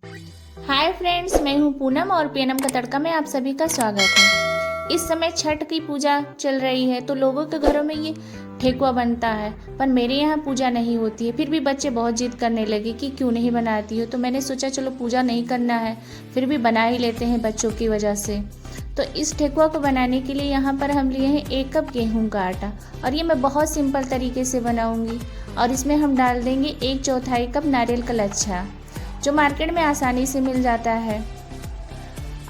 Hi friends, मैं हूं पूनम और पीएनएम का तड़का में आप सभी का स्वागत है। इस समय छठ की पूजा चल रही है तो लोगों के घरों में ये ठेकुआ बनता है, पर मेरे यहाँ पूजा नहीं होती है। फिर भी बच्चे बहुत जिद करने लगे कि क्यों नहीं बनाती हो, तो मैंने सोचा चलो पूजा नहीं करना है, फिर भी बना ही लेते हैं बच्चों की वजह से। तो इस ठेकुआ को बनाने के लिए यहाँ पर हम लिए हैं 1 कप गेहूं का आटा, और ये मैं बहुत सिंपल तरीके से बनाऊंगी। और इसमें हम डाल देंगे 1/4 कप नारियल का लच्छा, जो मार्केट में आसानी से मिल जाता है।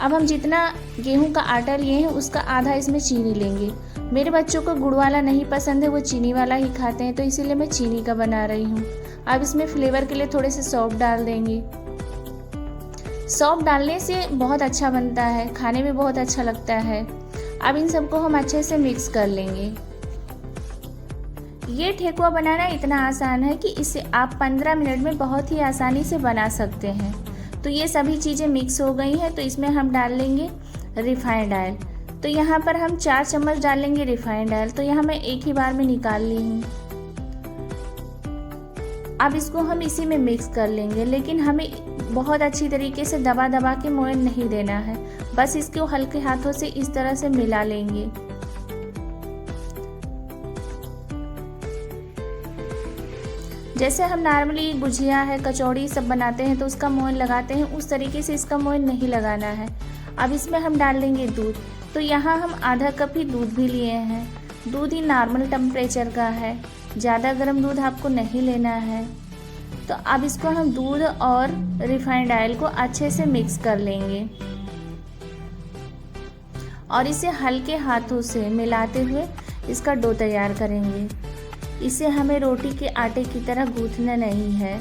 अब हम जितना गेहूं का आटा लिए हैं उसका आधा इसमें चीनी लेंगे। मेरे बच्चों को गुड़ वाला नहीं पसंद है, वो चीनी वाला ही खाते हैं, तो इसीलिए मैं चीनी का बना रही हूँ। अब इसमें फ्लेवर के लिए थोड़े से सौंफ डाल देंगे। सौंफ डालने से बहुत अच्छा बनता है, खाने में बहुत अच्छा लगता है। अब इन सबको हम अच्छे से मिक्स कर लेंगे। ये ठेकुआ बनाना इतना आसान है कि इसे आप 15 मिनट में बहुत ही आसानी से बना सकते हैं। तो ये सभी चीज़ें मिक्स हो गई हैं, तो इसमें हम डाल लेंगे रिफाइंड ऑयल। तो यहाँ पर हम 4 चम्मच डाल लेंगे रिफाइंड ऑयल। तो यहाँ मैं एक ही बार में निकाल ली हूँ। अब इसको हम इसी में मिक्स कर लेंगे, लेकिन हमें बहुत अच्छी तरीके से दबा दबा के मोयन नहीं देना है, बस इसको हल्के हाथों से इस तरह से मिला लेंगे। जैसे हम नॉर्मली गुजिया है, कचौड़ी सब बनाते हैं तो उसका मोयन लगाते हैं, उस तरीके से इसका मोयन नहीं लगाना है। अब इसमें हम डाल देंगे दूध। तो यहाँ हम आधा कप ही दूध भी लिए हैं। दूध ही नॉर्मल टेम्परेचर का है, ज़्यादा गर्म दूध आपको नहीं लेना है। तो अब इसको हम दूध और रिफाइंड ऑयल को अच्छे से मिक्स कर लेंगे और इसे हल्के हाथों से मिलाते हुए इसका डो तैयार करेंगे। इसे हमें रोटी के आटे की तरह गूंथना नहीं है।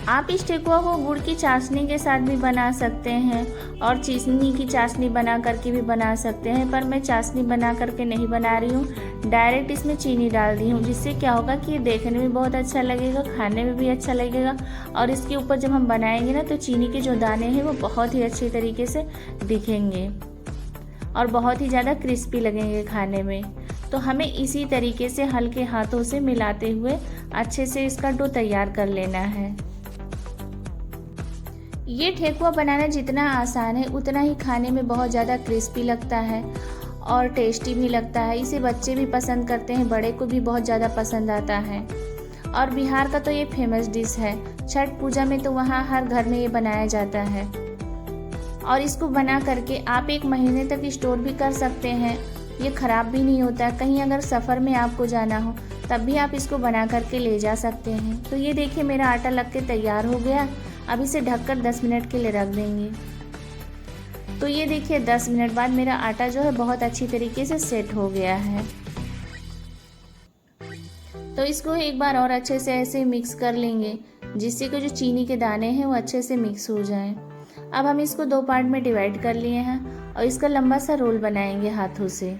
आप इस ठेकुआ को गुड़ की चाशनी के साथ भी बना सकते हैं और चीनी की चाशनी बना करके भी बना सकते हैं, पर मैं चाशनी बना करके नहीं बना रही हूँ, डायरेक्ट इसमें चीनी डाल दी हूँ। जिससे क्या होगा कि ये देखने में बहुत अच्छा लगेगा, खाने में भी अच्छा लगेगा, और इसके ऊपर जब हम बनाएंगे ना तो चीनी के जो दाने हैं वो बहुत ही अच्छी तरीके से दिखेंगे और बहुत ही ज़्यादा क्रिस्पी लगेंगे खाने में। तो हमें इसी तरीके से हल्के हाथों से मिलाते हुए अच्छे से इसका डो तैयार कर लेना है। ये ठेकुआ बनाना जितना आसान है उतना ही खाने में बहुत ज़्यादा क्रिस्पी लगता है और टेस्टी भी लगता है। इसे बच्चे भी पसंद करते हैं, बड़े को भी बहुत ज़्यादा पसंद आता है। और बिहार का तो ये फेमस डिश है। छठ पूजा में तो वहाँ हर घर में ये बनाया जाता है और इसको बना करके आप 1 महीने तक स्टोर भी कर सकते हैं। ये ख़राब भी नहीं होता। कहीं अगर सफ़र में आपको जाना हो तब भी आप इसको बना करके ले जा सकते हैं। तो ये देखिए मेरा आटा लग के तैयार हो गया। अब इसे ढककर 10 मिनट के लिए रख देंगे। तो ये देखिए 10 मिनट बाद मेरा आटा जो है बहुत अच्छी तरीके से सेट हो गया है। तो इसको एक बार और अच्छे से ऐसे मिक्स कर लेंगे, जिससे कि जो चीनी के दाने हैं वो अच्छे से मिक्स हो जाएं। अब हम इसको 2 पार्ट में डिवाइड कर लिए हैं और इसका लंबा सा रोल बनाएंगे हाथों से,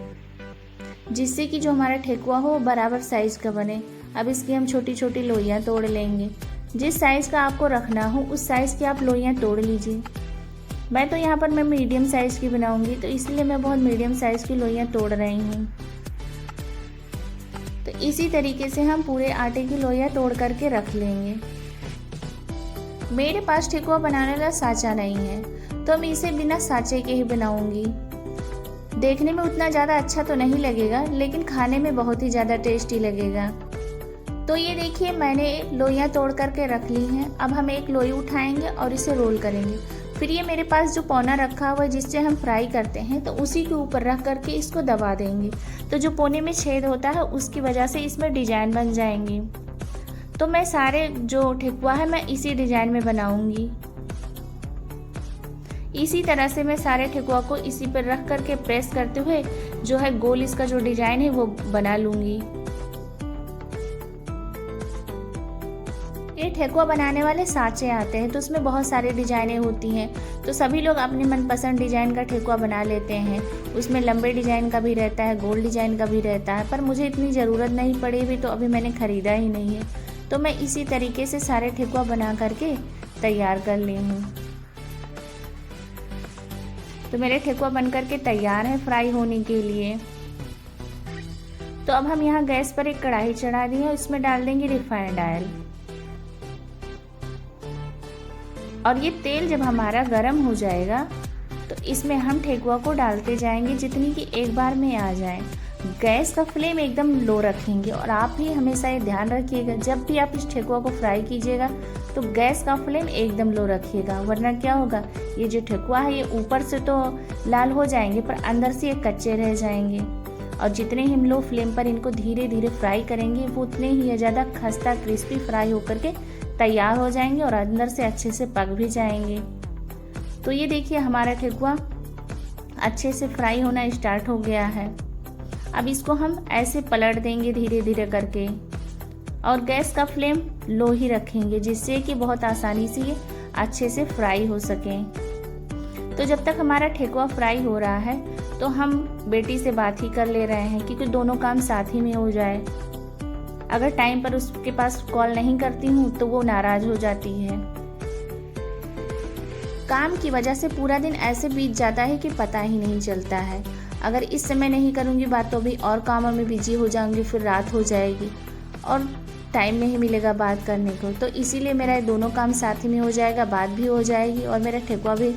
जिससे कि जो हमारा ठेकुआ हो वो बराबर साइज़ का बने। अब इसकी हम छोटी छोटी लोइयाँ तोड़ लेंगे। जिस साइज़ का आपको रखना हो उस साइज़ की आप लोइयाँ तोड़ लीजिए। मैं तो यहाँ पर मैं मीडियम साइज़ की बनाऊँगी, तो इसलिए मैं बहुत मीडियम साइज़ की लोइयाँ तोड़ रही हूँ। तो इसी तरीके से हम पूरे आटे की लोइयाँ तोड़ करके रख लेंगे। मेरे पास ठेकुआ बनाने वाला साँचा नहीं है, तो मैं इसे बिना साँचे के ही बनाऊंगी। देखने में उतना ज़्यादा अच्छा तो नहीं लगेगा, लेकिन खाने में बहुत ही ज़्यादा टेस्टी लगेगा। तो ये देखिए मैंने लोइयाँ तोड़ करके रख ली हैं। अब हम एक लोई उठाएंगे और इसे रोल करेंगे। फिर ये मेरे पास जो पौना रखा हुआ है जिससे हम फ्राई करते हैं, तो उसी के ऊपर रख करके इसको दबा देंगे। तो जो पौने में छेद होता है उसकी वजह से इसमें डिजाइन बन जाएंगी। तो मैं सारे जो ठेकुआ है मैं इसी डिजाइन में बनाऊंगी। इसी तरह से मैं सारे ठेकुआ को इसी पर रख करके प्रेस करते हुए जो है गोल इसका जो डिजाइन है वो बना लूंगी। ये ठेकुआ बनाने वाले साँचे आते हैं, तो उसमें बहुत सारी डिजाइनें होती हैं। तो सभी लोग अपने मनपसंद डिजाइन का ठेकुआ बना लेते हैं। उसमें लंबे डिजाइन का भी रहता है, गोल डिजाइन का भी रहता है, पर मुझे इतनी ज़रूरत नहीं पड़ी हुई, तो अभी मैंने ख़रीदा ही नहीं है। तो मैं इसी तरीके से सारे ठेकुआ बना करके तैयार कर ली हूँ। तो मेरे ठेकुआ बन करके तैयार है फ्राई होने के लिए। तो अब हम यहाँ गैस पर एक कढ़ाई चढ़ा दी है और इसमें डाल देंगे रिफाइंड ऑयल। और ये तेल जब हमारा गर्म हो जाएगा तो इसमें हम ठेकुआ को डालते जाएंगे जितनी कि एक बार में आ जाए। गैस का फ्लेम एकदम लो रखेंगे और आप भी हमेशा ये ध्यान रखिएगा, जब भी आप इस ठेकुआ को फ्राई कीजिएगा तो गैस का फ्लेम एकदम लो रखिएगा, वरना क्या होगा, ये जो ठेकुआ है ये ऊपर से तो लाल हो जाएंगे पर अंदर से ये कच्चे रह जाएंगे। और जितने ही हम लो फ्लेम पर इनको धीरे धीरे फ्राई करेंगे वो उतने ही ज़्यादा खस्ता क्रिस्पी फ्राई होकर के तैयार हो जाएंगे और अंदर से अच्छे से पक भी जाएंगे। तो ये देखिए हमारा ठेकुआ अच्छे से फ्राई होना स्टार्ट हो गया है। अब इसको हम ऐसे पलट देंगे धीरे धीरे करके और गैस का फ्लेम लो ही रखेंगे, जिससे कि बहुत आसानी से ये अच्छे से फ्राई हो सके। तो जब तक हमारा ठेकुआ फ्राई हो रहा है तो हम बेटी से बात ही कर ले रहे हैं, क्योंकि दोनों काम साथ ही में हो जाए। अगर टाइम पर उसके पास कॉल नहीं करती हूँ तो वो नाराज हो जाती है। काम की वजह से पूरा दिन ऐसे बीत जाता है कि पता ही नहीं चलता है। अगर इस समय नहीं करूँगी बात तो भी और कामों में बिजी हो जाऊंगी, फिर रात हो जाएगी और टाइम नहीं मिलेगा बात करने को। तो इसीलिए मेरा दोनों काम साथ ही में हो जाएगा, बात भी हो जाएगी और मेरा ठेकुआ भी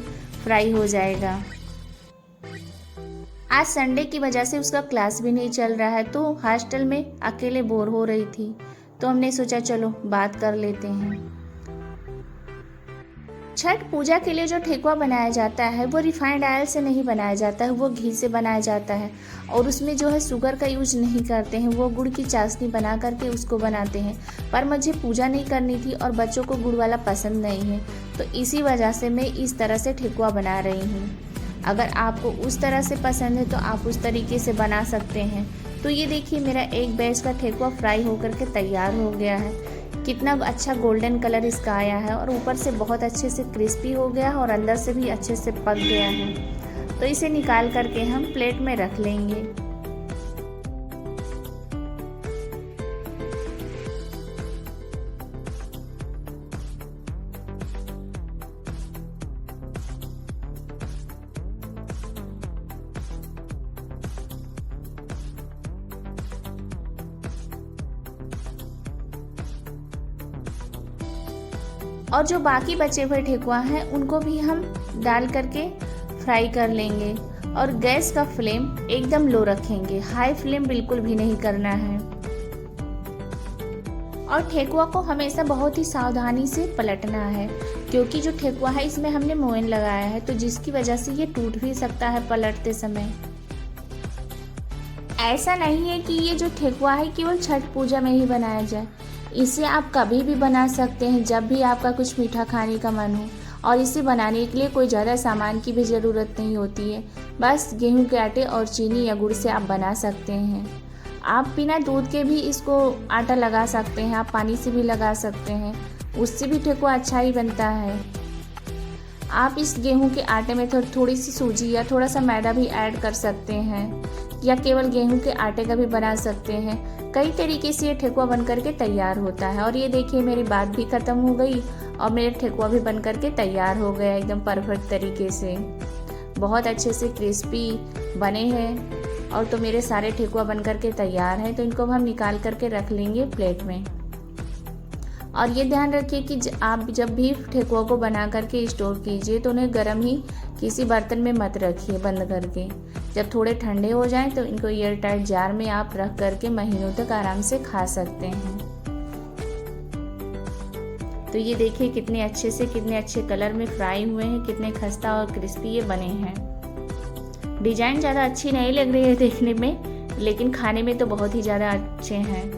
फ्राई हो जाएगा। आज संडे की वजह से उसका क्लास भी नहीं चल रहा है, तो हॉस्टल में अकेले बोर हो रही थी, तो हमने सोचा चलो बात कर लेते हैं। छठ पूजा के लिए जो ठेकुआ बनाया जाता है वो रिफाइंड ऑयल से नहीं बनाया जाता है, वो घी से बनाया जाता है और उसमें जो है शुगर का यूज नहीं करते हैं, वो गुड़ की चाशनी बना करके उसको बनाते हैं। पर मुझे पूजा नहीं करनी थी और बच्चों को गुड़ वाला पसंद नहीं है, तो इसी वजह से मैं इस तरह से ठेकुआ बना रही हूँ। अगर आपको उस तरह से पसंद है तो आप उस तरीके से बना सकते हैं। तो ये देखिए मेरा एक बैच का ठेकुआ फ्राई होकर के तैयार हो गया है। कितना अच्छा गोल्डन कलर इसका आया है और ऊपर से बहुत अच्छे से क्रिस्पी हो गया है और अंदर से भी अच्छे से पक गया है। तो इसे निकाल करके हम प्लेट में रख लेंगे। और जो बाकी बचे हुए ठेकुआ हैं उनको भी हम डाल करके फ्राई कर लेंगे और गैस का फ्लेम एकदम लो रखेंगे, हाई फ्लेम बिल्कुल भी नहीं करना है। और ठेकुआ को हमेशा बहुत ही सावधानी से पलटना है, क्योंकि जो ठेकुआ है इसमें हमने मोयन लगाया है, तो जिसकी वजह से ये टूट भी सकता है पलटते समय। ऐसा नहीं है कि ये जो ठेकुआ है केवल छठ पूजा में ही बनाया जाए, इसे आप कभी भी बना सकते हैं जब भी आपका कुछ मीठा खाने का मन हो। और इसे बनाने के लिए कोई ज़्यादा सामान की भी ज़रूरत नहीं होती है, बस गेहूं के आटे और चीनी या गुड़ से आप बना सकते हैं। आप बिना दूध के भी इसको आटा लगा सकते हैं, आप पानी से भी लगा सकते हैं, उससे भी ठेकुआ अच्छा ही बनता है। आप इस गेहूं के आटे में थोड़ी सी सूजी या थोड़ा सा मैदा भी ऐड कर सकते हैं, या केवल गेहूं के आटे का भी बना सकते हैं। कई तरीके से ये ठेकुआ बन करके तैयार होता है। और ये देखिए मेरी बात भी ख़त्म हो गई और मेरे ठेकुआ भी बन करके तैयार हो गया एकदम परफेक्ट तरीके से। बहुत अच्छे से क्रिस्पी बने हैं और तो मेरे सारे ठेकुआ बन करके तैयार हैं। तो इनको हम निकाल करके रख लेंगे प्लेट में। और ये ध्यान रखिए कि आप जब भी ठेकुआ को बना करके स्टोर कीजिए तो उन्हें गर्म ही किसी बर्तन में मत रखिए बंद करके। जब थोड़े ठंडे हो जाएं तो इनको एयर टाइट जार में आप रख करके महीनों तक आराम से खा सकते हैं। तो ये देखिए कितने अच्छे से, कितने अच्छे कलर में फ्राई हुए हैं, कितने खस्ता और क्रिस्पी ये बने हैं। डिजाइन ज़्यादा अच्छी नहीं लग रही है देखने में, लेकिन खाने में तो बहुत ही ज़्यादा अच्छे हैं।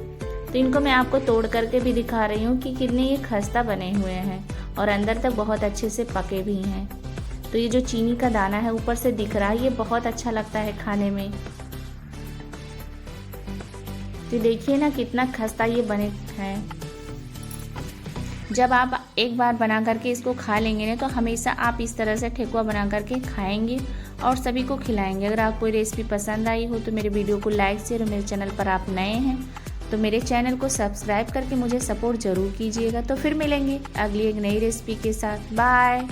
तो इनको मैं आपको तोड़ करके भी दिखा रही हूँ कि कितने ये खस्ता बने हुए हैं और अंदर तक बहुत अच्छे से पके भी हैं। तो ये जो चीनी का दाना है ऊपर से दिख रहा है, ये बहुत अच्छा लगता है खाने में। तो देखिए ना कितना खस्ता ये बने हैं। जब आप एक बार बना करके इसको खा लेंगे ना, तो हमेशा आप इस तरह से ठेकुआ बना करके खाएंगे और सभी को खिलाएंगे। अगर आपको ये रेसिपी पसंद आई हो तो मेरे वीडियो को लाइक शेयर, और मेरे चैनल पर आप नए हैं तो मेरे चैनल को सब्सक्राइब करके मुझे सपोर्ट ज़रूर कीजिएगा। तो फिर मिलेंगे अगली एक नई रेसिपी के साथ। बाय।